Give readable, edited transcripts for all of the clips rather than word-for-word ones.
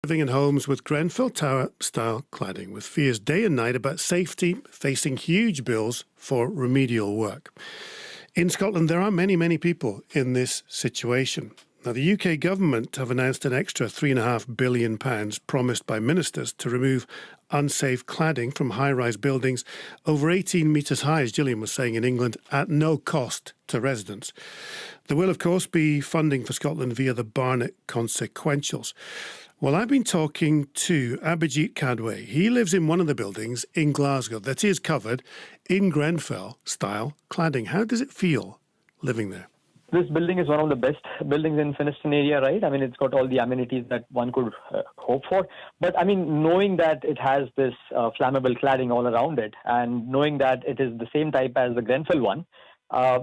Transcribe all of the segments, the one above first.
Living in homes with Grenfell Tower-style cladding, with fears day and night about safety, facing huge bills for remedial work. In Scotland, there are many, many people in this situation. Now, the UK government have announced an extra £3.5 billion promised by ministers to remove unsafe cladding from high-rise buildings over 18 metres high, as Gillian was saying, in England, at no cost to residents. There will, of course, be funding for Scotland via the Barnett consequentials. Well, I've been talking to Abhijit Kadwe. He lives in one of the buildings in Glasgow that is covered in Grenfell-style cladding. How does it feel living there? This building is one of the best buildings in Finiston area, right? I mean, it's got all the amenities that one could hope for. But I mean, knowing that it has this flammable cladding all around it, and knowing that it is the same type as the Grenfell one,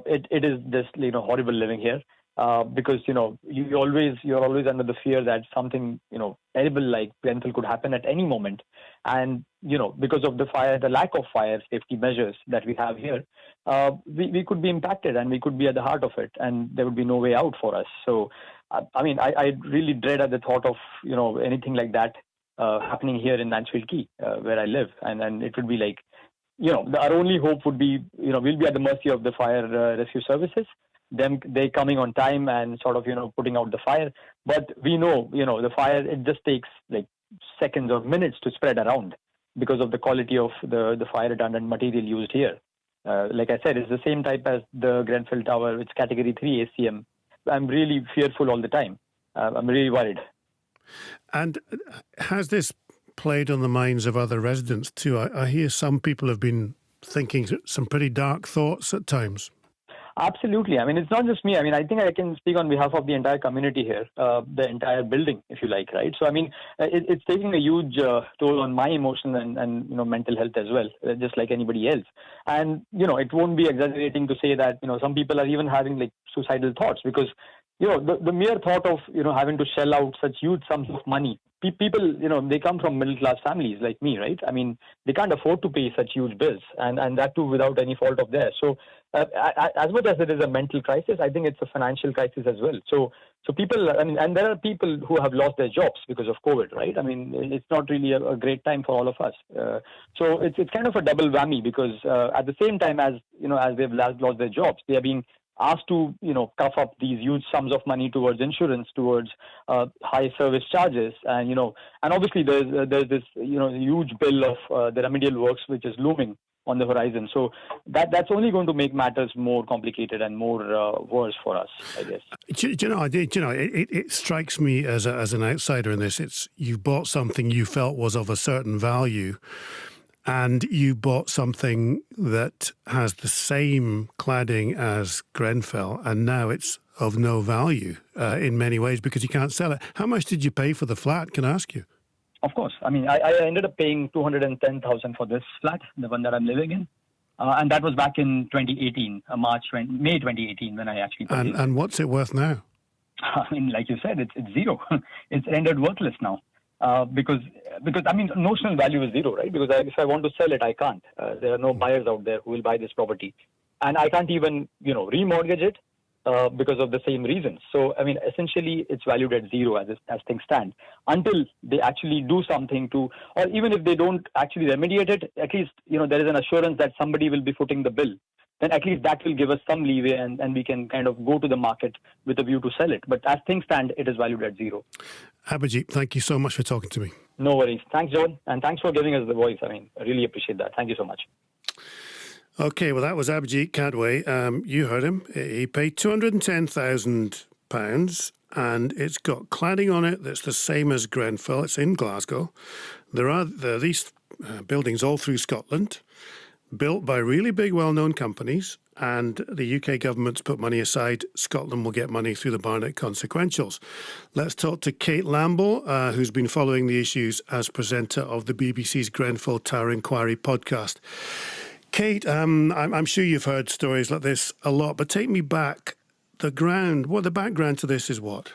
it is just horrible living here. Because you're always under the fear that something terrible like Grenfell could happen at any moment, and because of the lack of fire safety measures that we have here, we could be impacted and we could be at the heart of it, and there would be no way out for us. So, I mean, I really dread at the thought of anything like that happening here in Mansfield Quay, where I live, and it would be like our only hope would be we'll be at the mercy of the fire rescue services. They coming on time and sort of putting out the fire, but we know the fire, it just takes like seconds or minutes to spread around because of the quality of the fire retardant material used here. Like I said, it's the same type as the Grenfell Tower. It's category 3 ACM. I'm really fearful all the time. I'm really worried. And has this played on the minds of other residents too? I hear some people have been thinking some pretty dark thoughts at times. Absolutely. I mean, it's not just me. I mean, I think I can speak on behalf of the entire community here, the entire building, if you like, right? So, I mean, it's taking a huge toll on my emotional and mental health as well, just like anybody else. And, it won't be exaggerating to say that, some people are even having like suicidal thoughts because, the mere thought of, having to shell out such huge sums of money. People, they come from middle-class families like me, right? I mean, they can't afford to pay such huge bills, and that too without any fault of theirs. So, as much as it is a mental crisis, I think it's a financial crisis as well. So people, I mean, and there are people who have lost their jobs because of COVID, right? I mean, it's not really a great time for all of us. So it's kind of a double whammy because at the same time as they've lost their jobs, they are being asked to, cough up these huge sums of money towards insurance, towards high service charges, and obviously there's this huge bill of the remedial works which is looming on the horizon. So that's only going to make matters more complicated and more worse for us, I guess. It strikes me as an outsider in this. It's you bought something you felt was of a certain value, and you bought something that has the same cladding as Grenfell, and now it's of no value in many ways because you can't sell it. How much did you pay for the flat, can I ask you? Of course. I mean, I ended up paying $210,000 for this flat, the one that I'm living in. And that was back in 2018, May 2018, when I actually purchased it. And what's it worth now? I mean, like you said, it's zero. It's rendered worthless now. Because I mean, notional value is zero, right? Because if I want to sell it, I can't. There are no buyers out there who will buy this property. And I can't even, remortgage it because of the same reasons. So, I mean, essentially, it's valued at zero as things stand until they actually do something to, or even if they don't actually remediate it, at least, there is an assurance that somebody will be footing the bill. Then at least that will give us some leeway and we can kind of go to the market with a view to sell it. But as things stand, it is valued at zero. Abhijit, thank you so much for talking to me. No worries. Thanks, John. And thanks for giving us the voice. I mean, I really appreciate that. Thank you so much. Okay, well, that was Abhijit Kadwe. You heard him. He paid £210,000 and it's got cladding on it that's the same as Grenfell. It's in Glasgow. There are these buildings all through Scotland, built by really big, well-known companies, and the UK government's put money aside. Scotland will get money through the Barnett consequentials. Let's talk to Kate Lamble, who's been following the issues as presenter of the BBC's Grenfell Tower Inquiry podcast. Kate, I'm sure you've heard stories like this a lot, but take me back. The background to this is what?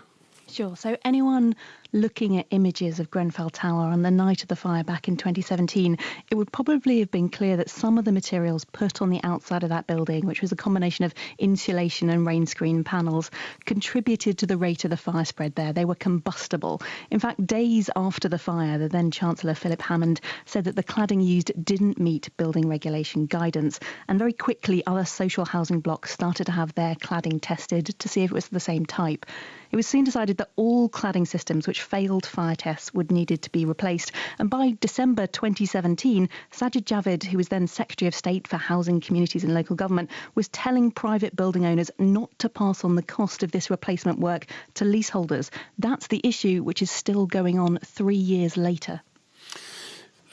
Sure. So anyone looking at images of Grenfell Tower on the night of the fire back in 2017, it would probably have been clear that some of the materials put on the outside of that building, which was a combination of insulation and rain screen panels, contributed to the rate of the fire spread there. They were combustible. In fact, days after the fire, the then Chancellor Philip Hammond said that the cladding used didn't meet building regulation guidance, and very quickly other social housing blocks started to have their cladding tested to see if it was the same type. It was soon decided that all cladding systems which failed fire tests would needed to be replaced, and by December 2017, Sajid Javid, who was then Secretary of State for Housing, Communities and Local Government, was telling private building owners not to pass on the cost of this replacement work to leaseholders. That's the issue which is still going on 3 years later.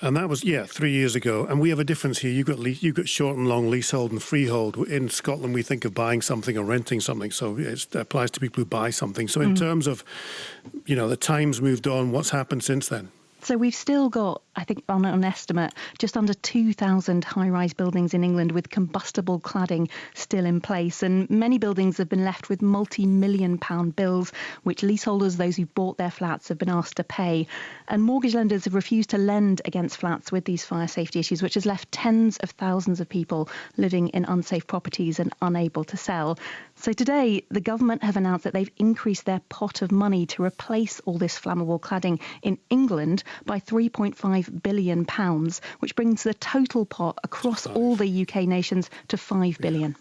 And that was, 3 years ago. And we have a difference here. You've got short and long leasehold and freehold. In Scotland, we think of buying something or renting something. So it applies to people who buy something. So in terms of, the time's moved on, what's happened since then? So we've still got, I think, on an estimate, just under 2,000 high-rise buildings in England with combustible cladding still in place. And many buildings have been left with multi-million-pound bills, which leaseholders, those who bought their flats, have been asked to pay. And mortgage lenders have refused to lend against flats with these fire safety issues, which has left tens of thousands of people living in unsafe properties and unable to sell. So today, the government have announced that they've increased their pot of money to replace all this flammable cladding in England by £3.5 billion, which brings the total pot across all the UK nations to £5 billion.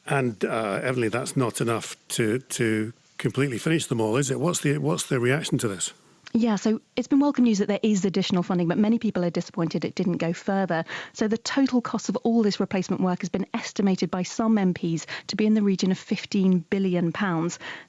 And evidently that's not enough to completely finish them all, is it? What's the reaction to this? Yeah, so it's been welcome news that there is additional funding, but many people are disappointed it didn't go further. So the total cost of all this replacement work has been estimated by some MPs to be in the region of £15 billion.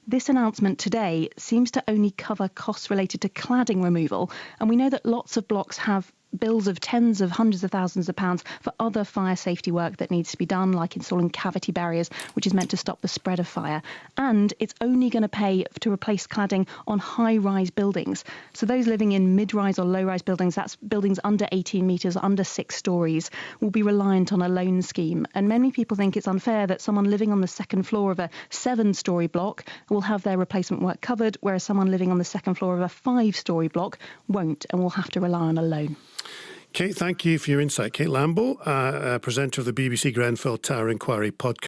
This announcement today seems to only cover costs related to cladding removal, and we know that lots of blocks have bills of tens of hundreds of thousands of pounds for other fire safety work that needs to be done, like installing cavity barriers, which is meant to stop the spread of fire. And it's only going to pay to replace cladding on high-rise buildings. So those living in mid-rise or low-rise buildings, that's buildings under 18 metres, under 6 storeys, will be reliant on a loan scheme. And many people think it's unfair that someone living on the second floor of a 7-storey block will have their replacement work covered, whereas someone living on the second floor of a 5-storey block won't and will have to rely on a loan. Kate, thank you for your insight. Kate Lamble, presenter of the BBC Grenfell Tower Inquiry podcast.